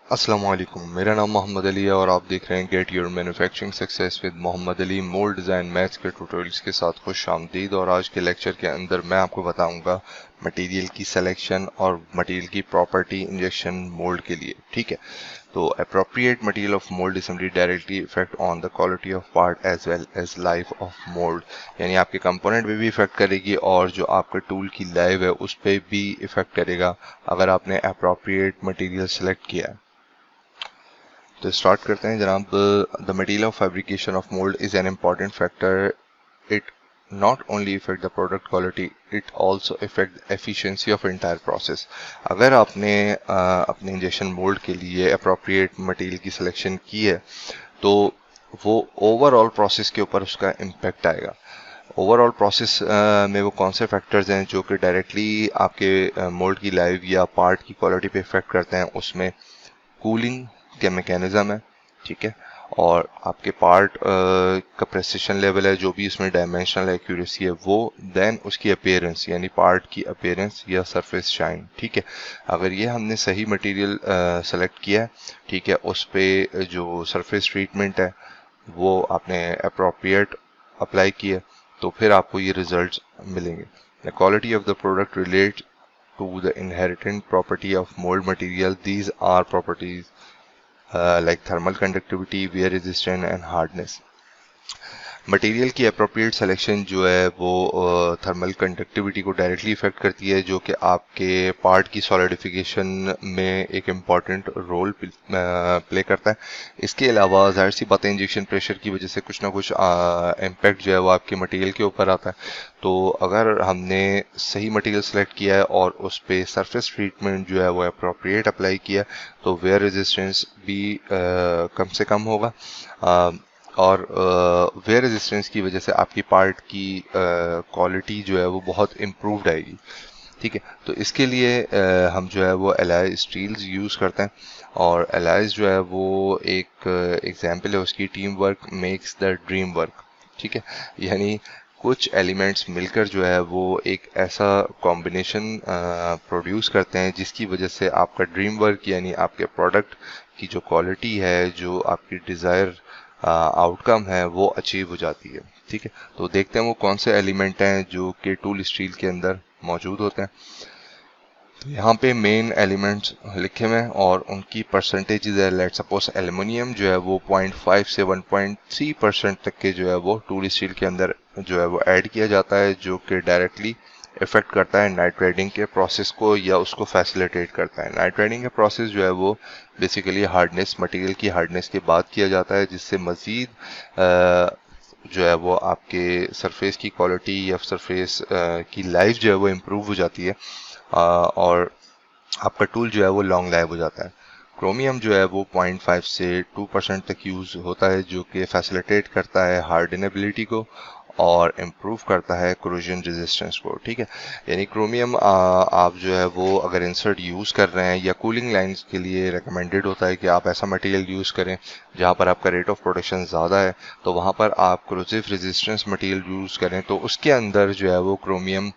अस्सलाम वालेकुम। मेरा नाम मोहम्मद अली है और आप देख रहे हैं get your manufacturing success with Mohammad Ali. Mould design maths के ट्यूटोरियल्स के साथ खुश आमदीद। और आज के लेक्चर के अंदर मैं आपको बताऊंगा मटेरियल की सिलेक्शन और मटेरियल की प्रॉपर्टी इंजेक्शन मोल्ड के लिए। ठीक है, तो appropriate material of mould assembly directly effect on the quality of part as well as life of mould, यानी आपके कंपोनेंट पे भी इफेक्ट करेगी और जो आपके टूल की लाइफ है उस पर भी इफेक्ट करेगा अगर आपने अप्रोप्रिएट मटेरियल सेलेक्ट किया है। तो स्टार्ट करते हैं जनाब। The material of fabrication of mould is an important factor. It not only effect the product quality, it also effect efficiency of entire process. अगर आपने अपने इंजेक्शन मोल्ड के लिए अप्रोप्रिएट मटेरियल की सिलेक्शन की है तो वो ओवरऑल प्रोसेस के ऊपर उसका इम्पैक्ट आएगा। ओवरऑल प्रोसेस में वो कौन से फैक्टर्स हैं जो कि डायरेक्टली आपके मोल्ड की लाइफ या पार्ट की क्वालिटी पे इफेक्ट करते हैं? उसमें कूलिंग के मैकेनिज्म है, ठीक है, और आपके पार्ट का प्रेसिशन लेवल है, जो भी इसमें डायमेंशनल एक्यूरेसी है वो, देन उसकी अपीयरेंस यानी पार्ट की अपीयरेंस या सरफेस शाइन। ठीक है, अगर ये हमने सही मटेरियल सेलेक्ट किया है, ठीक है, उस पे जो सरफेस ट्रीटमेंट है वो आपने अप्रोप्रिएट अप्लाई किया तो फिर आपको ये रिजल्ट्स मिलेंगे। The quality of the product relate to the inherent property of mold material. These are properties like thermal conductivity, wear resistance and hardness. Material की अप्रोप्रिएट सिलेक्शन जो है वो थर्मल कंडक्टिविटी को डायरेक्टली इफेक्ट करती है, जो कि आपके पार्ट की सॉलिडिफिकेशन में एक इम्पॉर्टेंट रोल प्ले करता है। इसके अलावा जाहिर सी बात है इंजेक्शन प्रेशर की वजह से कुछ ना कुछ इम्पैक्ट जो है वो आपके मटेरियल के ऊपर आता है। तो अगर हमने सही मटेरियल सेलेक्ट किया है और उस पर सरफेस ट्रीटमेंट जो है वो अप्रोप्रिएट अप्लाई किया तो वेयर रेजिस्टेंस भी कम से कम होगा, और वेयर रेजिस्टेंस की वजह से आपकी पार्ट की क्वालिटी जो है वो बहुत इम्प्रूव्ड आएगी। ठीक है, तो इसके लिए हम जो है वो एलॉय स्टील्स यूज़ करते हैं, और एलॉयज जो है वो एक एग्जांपल है उसकी, team work makes the dream work. ठीक है, यानी कुछ एलिमेंट्स मिलकर जो है वो एक ऐसा कॉम्बिनेशन प्रोड्यूस करते हैं जिसकी वजह से आपका ड्रीम वर्क यानी आपके प्रोडक्ट की जो क्वालिटी है, जो आपकी डिज़ायर आउटकम है वो अचीव हो जाती है। ठीक है, तो देखते हैं वो कौन से एलिमेंट हैं जो कि टूल स्टील के अंदर मौजूद होते हैं। तो यहाँ पे मेन एलिमेंट्स लिखे हुए हैं और उनकी परसेंटेज है। लेट सपोज एल्युमिनियम जो है वो 0.5 से 1.3% तक के जो है वो टूल स्टील के अंदर जो है वो ऐड किया जाता है, जो कि डायरेक्टली इफेक्ट करता है नाइट्रेटिंग के प्रोसेस को या उसको फैसिलिटेट करता है। नाइट्रेटिंग का प्रोसेस जो है वो बेसिकली हार्डनेस, मटेरियल की हार्डनेस के बाद किया जाता है, जिससे मज़ीद जो है वो आपके सरफेस की क्वालिटी या सरफेस की लाइफ जो है वो इम्प्रूव हो जाती है, और आपका टूल जो है वो लॉन्ग लाइव हो जाता है। क्रोमियम जो है वो 0.5 से 2% तक यूज़ होता है, जो कि फैसिलिटेट करता है हार्डनेबिलिटी को और इम्प्रूव करता है कोरोजन रेजिस्टेंस को। ठीक है, यानी क्रोमियम आप जो है वो अगर इंसर्ट यूज़ कर रहे हैं या कूलिंग लाइंस के लिए रिकमेंडेड होता है कि आप ऐसा मटेरियल यूज़ करें जहाँ पर आपका रेट ऑफ प्रोडक्शन ज़्यादा है, तो वहाँ पर आप क्रोजिव रेजिस्टेंस मटेरियल यूज़ करें तो उसके अंदर जो है वो क्रोमियम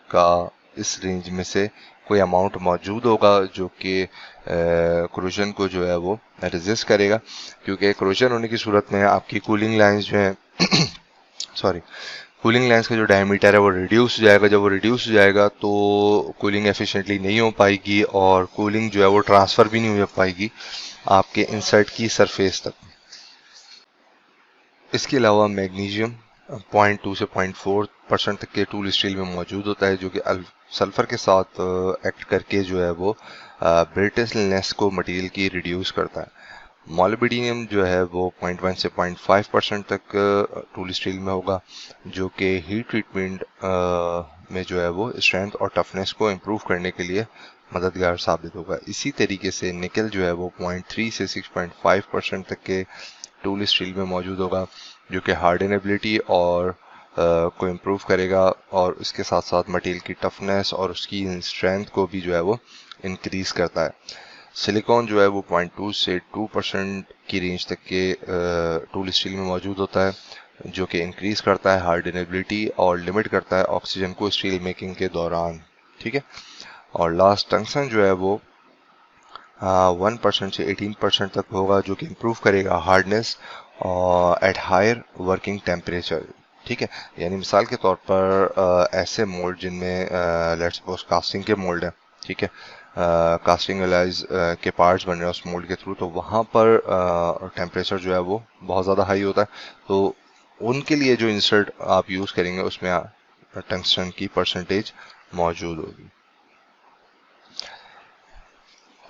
का इस रेंज में से कोई अमाउंट मौजूद होगा जो कि क्रोजन को जो है वो रेजिस्ट करेगा, क्योंकि क्रोजन होने की सूरत में आपकी कूलिंग लाइंस जो है सॉरी, कूलिंग लाइंस का जो डायमीटर है वो रिड्यूस हो जाएगा। जब वो रिड्यूस हो जाएगा तो कूलिंग एफिशिएंटली नहीं हो पाएगी और कूलिंग जो है वो ट्रांसफ़र भी नहीं हो पाएगी आपके इंसर्ट की सरफेस तक। इसके अलावा मैग्नीशियम 0.2 से 0.4% तक के टूल स्टील में मौजूद होता है, जो कि सल्फर के साथ एक्ट करके जो है वो ब्रिटलनेस को मटेरियल की रिड्यूस करता है। मॉलिब्डेनम जो है वो 0.1 से 0.5% तक टूल स्टील में होगा, जो कि हीट ट्रीटमेंट में जो है वो स्ट्रेंथ और टफनेस को इम्प्रूव करने के लिए मददगार साबित होगा। इसी तरीके से निकल जो है वो 0.3 से 6.5% तक के टूल स्टील में मौजूद होगा, जो कि हार्डनेबिलिटी और को इम्प्रूव करेगा और इसके साथ साथ मटेरियल की टफनेस और उसकी स्ट्रेंथ को भी जो है वो इंक्रीज करता है। सिलिकॉन जो है वो 0.2 से 2% की रेंज तक के टूल स्टील में मौजूद होता है, जो कि इंक्रीज करता है हार्डनेबिलिटी और लिमिट करता है ऑक्सीजन को स्टील मेकिंग के दौरान। ठीक है, और लास्ट टंगस्टन जो है वो 1% से 18% तक होगा, जो कि इम्प्रूव करेगा hardness at higher working temperature. ठीक है, यानी मिसाल के तौर पर ऐसे मोल्ड जिनमें लेट्स सपोज कास्टिंग के मोल्ड है, ठीक है, कास्टिंग एलाइज के पार्ट्स बन रहे हैं उस मोल्ड के थ्रू, तो वहाँ पर टेम्परेचर जो है वो बहुत ज़्यादा हाई होता है, तो उनके लिए जो इंसर्ट आप यूज़ करेंगे उसमें टंगस्टन की परसेंटेज मौजूद होगी।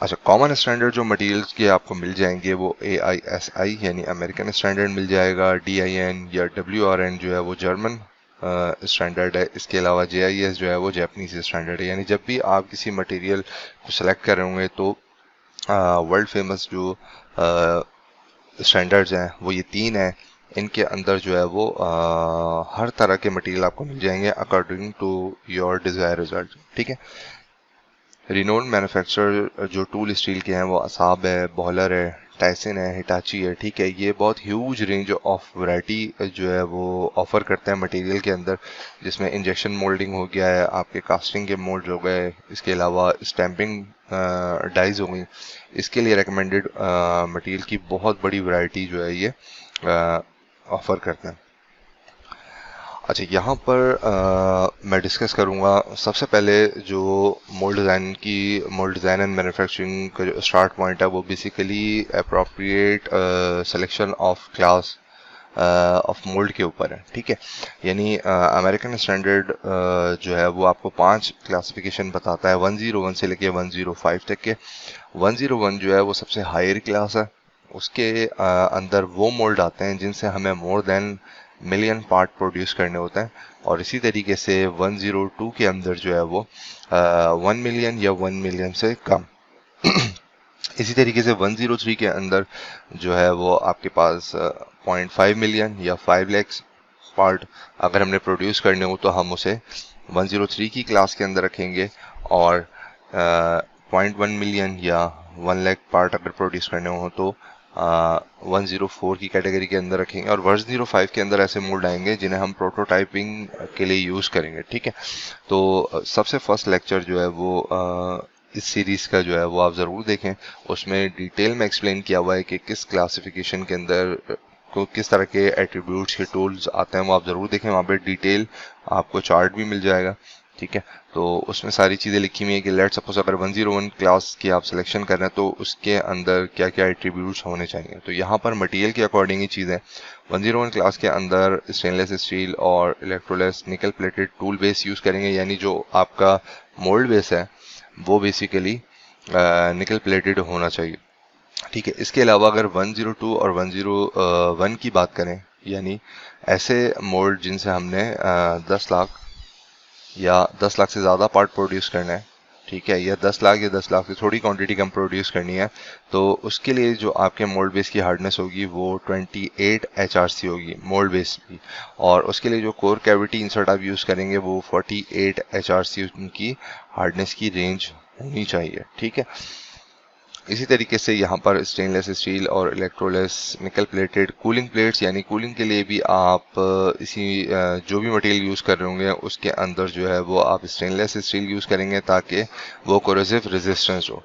अच्छा, कॉमन स्टैंडर्ड जो मटेरियल्स के आपको मिल जाएंगे वो AISI यानी अमेरिकन स्टैंडर्ड मिल जाएगा, DIN या WRN जो है वो जर्मन स्टैंडर्ड है, इसके अलावा JIS जो है वो जापानीज स्टैंडर्ड है। यानी जब भी आप किसी मटेरियल को सिलेक्ट कर रहे होंगे तो वर्ल्ड फेमस जो स्टैंडर्ड्स हैं वो ये 3 हैं। इनके अंदर जो है वो हर तरह के मटेरियल आपको मिल जाएंगे according to your desire result. ठीक है, रिनोन मैन्युफैक्चरर जो टूल स्टील के हैं वो असाब है, बॉलर है, टाइसन है, हिटाची है। ठीक है, ये बहुत ह्यूज रेंज ऑफ वैरायटी जो है वो ऑफर करते हैं मटेरियल के अंदर, जिसमें इंजेक्शन मोल्डिंग हो गया है, आपके कास्टिंग के मोल्ड हो गए, इसके अलावा स्टैंपिंग डाइज हो गई। इसके लिए रिकमेंडेड मटेरियल की बहुत बड़ी वैरायटी जो है ये ऑफर करते हैं। अच्छा, यहाँ पर मैं डिस्कस करूँगा सबसे पहले जो मोल्ड डिज़ाइन एंड मैन्युफैक्चरिंग का जो स्टार्ट पॉइंट है वो basically appropriate selection of class of mould के ऊपर है। ठीक है, यानी अमेरिकन स्टैंडर्ड जो है वो आपको 5 क्लासिफिकेशन बताता है 101 से लेके 105 तक के। 101 जो है वो सबसे हायर क्लास है, उसके अंदर वो मोल्ड आते हैं जिनसे हमें more than million part produce करने होते हैं, और इसी तरीके से 102 के अंदर जो है वो 1 मिलियन या 1 मिलियन से कम। इसी तरीके से 103 के अंदर जो है वो आपके पास 0.5 मिलियन या 5 लाख पार्ट अगर हमने प्रोड्यूस करने हो तो हम उसे 103 की क्लास के अंदर रखेंगे, और 0.1 मिलियन या 1 लाख पार्ट अगर प्रोड्यूस करने हो तो 104 की कैटेगरी के अंदर रखेंगे, और 105 के अंदर ऐसे मोल्ड आएंगे जिन्हें हम प्रोटोटाइपिंग के लिए यूज़ करेंगे। ठीक है, तो सबसे फर्स्ट लेक्चर जो है वो इस सीरीज़ का जो है वो आप ज़रूर देखें, उसमें डिटेल में एक्सप्लेन किया हुआ है कि किस क्लासिफिकेशन के अंदर को किस तरह के एट्रीब्यूट्स के टूल्स आते हैं, वो आप ज़रूर देखें। वहाँ पे डिटेल आपको चार्ट भी मिल जाएगा। ठीक है, तो उसमें सारी चीज़ें लिखी हुई है कि लेट सपोज अगर 101 क्लास की आप सिलेक्शन कर रहे हैं तो उसके अंदर क्या क्या एट्रीब्यूट्स होने चाहिए। तो यहाँ पर मटेरियल के अकॉर्डिंग ही चीज़ें 101 क्लास के अंदर स्टेनलेस स्टील और इलेक्ट्रोलेस निकल प्लेटेड टूल बेस यूज़ करेंगे, यानी जो आपका मोल्ड बेस है वो बेसिकली निकल प्लेटेड होना चाहिए। ठीक है, इसके अलावा अगर 102 और 101 की बात करें, यानी ऐसे मोल्ड जिनसे हमने 10 लाख या 10 लाख से ज़्यादा पार्ट प्रोड्यूस करना है, ठीक है, या 10 लाख या 10 लाख से थोड़ी क्वांटिटी कम प्रोड्यूस करनी है, तो उसके लिए जो आपके मोल्ड बेस की हार्डनेस होगी वो 28 HRC होगी मोल्ड बेस की, और उसके लिए जो कोर कैविटी इंसर्ट आप यूज़ करेंगे वो 48 HRC उनकी हार्डनेस की रेंज होनी चाहिए। ठीक है, इसी तरीके से यहाँ पर स्टेनलेस स्टील और इलेक्ट्रोलेस निकल प्लेटेड कूलिंग प्लेट्स, यानी कूलिंग के लिए भी आप इसी जो भी मटेरियल यूज़ कर रहे होंगे उसके अंदर जो है वो आप स्टेनलेस स्टील यूज़ करेंगे ताकि वो कोरोसिव रेजिस्टेंस हो।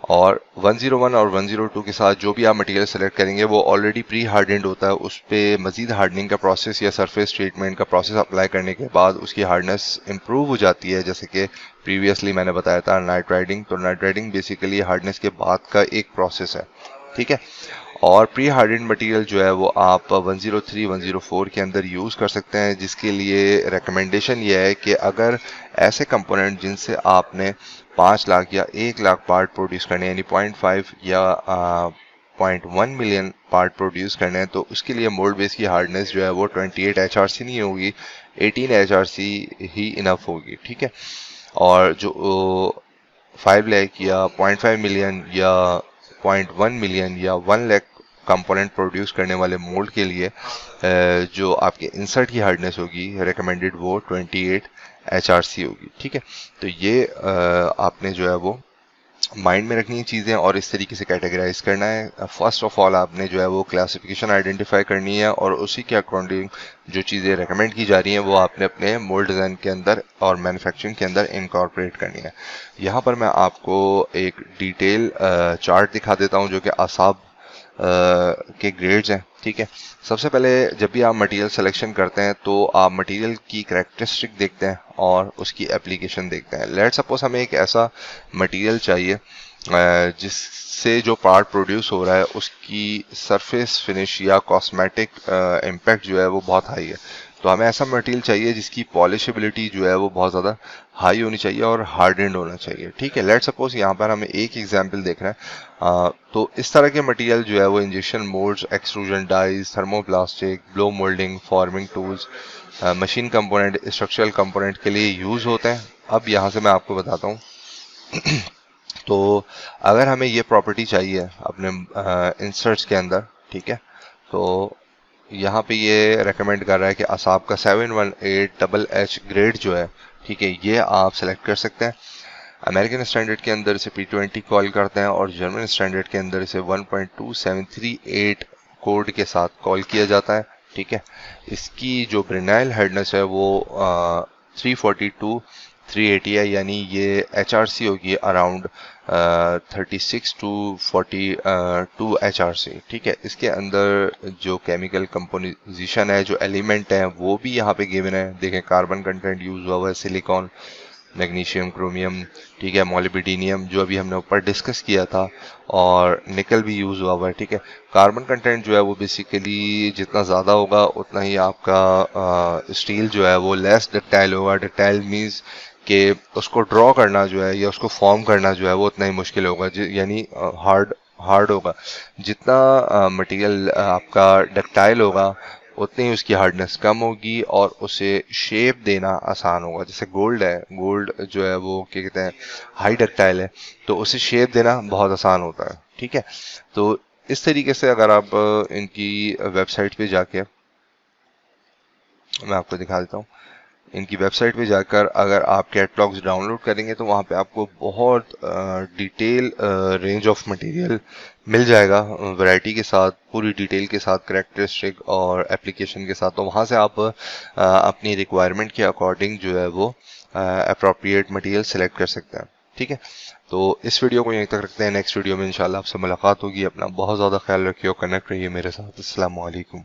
और 101 और 102 के साथ जो भी आप मटेरियल सेलेक्ट करेंगे वो ऑलरेडी प्री हार्डनेड होता है, उस पर मजीद हार्डनिंग का प्रोसेस या सरफेस ट्रीटमेंट का प्रोसेस अप्लाई करने के बाद उसकी हार्डनेस इंप्रूव हो जाती है। जैसे कि प्रीवियसली मैंने बताया था नाइट राइडिंग, तो नाइट राइडिंग बेसिकली हार्डनेस के बाद का एक प्रोसेस है। ठीक है, और प्री हार्डनेड मटेरियल जो है वो आप 103 104 के अंदर यूज़ कर सकते हैं, जिसके लिए रिकमेंडेशन ये है कि अगर ऐसे कंपोनेंट जिनसे आपने 5 लाख या 1 लाख पार्ट प्रोड्यूस करने यानी 0.5 या 0.1 मिलियन पार्ट प्रोड्यूस करने हैं, तो उसके लिए मोल्ड बेस की हार्डनेस जो है वो 28 HRC नहीं होगी, 18 HRC ही इनफ होगी। ठीक है, और जो 5 लाख या 0.5 मिलियन या 0.1 मिलियन या 1 लाख कंपोनेंट प्रोड्यूस करने वाले मोल्ड के लिए जो आपके इंसर्ट की हार्डनेस होगी रिकमेंडेड वो 28 HRC होगी। ठीक है, तो ये आपने जो है वो माइंड में रखनी है चीज़ें और इस तरीके से कैटेगराइज करना है। फर्स्ट ऑफ ऑल आपने जो है वो क्लासिफिकेशन आइडेंटिफाई करनी है और उसी के अकॉर्डिंग जो चीज़ें रेकमेंड की जा रही हैं वो आपने अपने मोल्ड डिज़ाइन के अंदर और मैन्युफैक्चरिंग के अंदर इनकॉर्पोरेट करनी है। यहाँ पर मैं आपको एक डिटेल चार्ट दिखा देता हूँ जो कि आसाब के ग्रेड्स हैं। ठीक है, सबसे पहले जब भी आप मटेरियल सिलेक्शन करते हैं तो आप मटेरियल की कैरेक्टरिस्टिक देखते हैं और उसकी एप्लीकेशन देखते हैं। लेट्स सपोज हमें एक ऐसा मटेरियल चाहिए जिससे जो पार्ट प्रोड्यूस हो रहा है उसकी सरफेस फिनिश या कॉस्मेटिक इम्पैक्ट जो है वो बहुत हाई है। तो हमें ऐसा मटेरियल चाहिए जिसकी पॉलिशेबिलिटी जो है वो बहुत ज़्यादा हाई होनी चाहिए और हार्डेंड होना चाहिए। ठीक है, लेट्स सपोज यहाँ पर हमें एक एग्जांपल देखना है। तो इस तरह के मटेरियल जो है वो injection moulds, extrusion dies, thermoplastic, blow moulding, forming tools, machine component, structural component के लिए यूज़ होते हैं। अब यहाँ से मैं आपको बताता हूँ तो अगर हमें ये प्रॉपर्टी चाहिए अपने इंसर्ट्स के अंदर, ठीक है, तो यहाँ पे ये रेकमेंड कर रहा है कि असाब का 718 ग्रेड जो है, ठीक है, ये आप सेलेक्ट कर सकते हैं। अमेरिकन स्टैंडर्ड के अंदर इसे P20 कॉल करते हैं और जर्मन स्टैंडर्ड के अंदर इसे 1.2738 कोड के साथ कॉल किया जाता है। ठीक है, इसकी जो ब्रेनाइल हार्डनेस है वो 342 380 है, यानी ये HRC होगी अराउंड 36 to 42 HRC। ठीक है, इसके अंदर जो केमिकल कंपोजिशन है, जो एलिमेंट है वो भी यहाँ पे गिवन है। देखें, कार्बन कंटेंट यूज हुआ है, सिलिकॉन, मैग्नीशियम, क्रोमियम, ठीक है, मोलिब्डेनियम जो अभी हमने ऊपर डिस्कस किया था, और निकल भी यूज हुआ है। ठीक है, कार्बन कंटेंट जो है वो बेसिकली जितना ज़्यादा होगा उतना ही आपका स्टील जो है वो लेस डक्टाइल होगा। डक्टाइल मीन्स कि उसको ड्रॉ करना जो है या उसको फॉर्म करना जो है वो उतना ही मुश्किल होगा, यानी हार्ड होगा। जितना मटेरियल आपका डक्टाइल होगा उतनी ही उसकी हार्डनेस कम होगी और उसे शेप देना आसान होगा। जैसे गोल्ड है, गोल्ड जो है वो क्या कहते हैं, हाई डक्टाइल है, तो उसे शेप देना बहुत आसान होता है। ठीक है, तो इस तरीके से अगर आप इनकी वेबसाइट पे जाके, मैं आपको दिखा देता हूँ, इनकी वेबसाइट पे जाकर अगर आप कैटलॉग्स डाउनलोड करेंगे तो वहाँ पे आपको बहुत डिटेल रेंज ऑफ मटेरियल मिल जाएगा, वैरायटी के साथ, पूरी डिटेल के साथ, करेक्टरिस्टिक और एप्लीकेशन के साथ। तो वहाँ से आप अपनी रिक्वायरमेंट के अकॉर्डिंग जो है वो अप्रोप्रिएट मटेरियल सेलेक्ट कर सकते हैं। ठीक है, तो इस वीडियो को यहीं तक रखते हैं। नेक्स्ट वीडियो में इंशाल्लाह आपसे मुलाकात होगी। अपना बहुत ज़्यादा ख्याल रखिए और कनेक्ट रहिए मेरे साथ। अस्सलाम वालेकुम।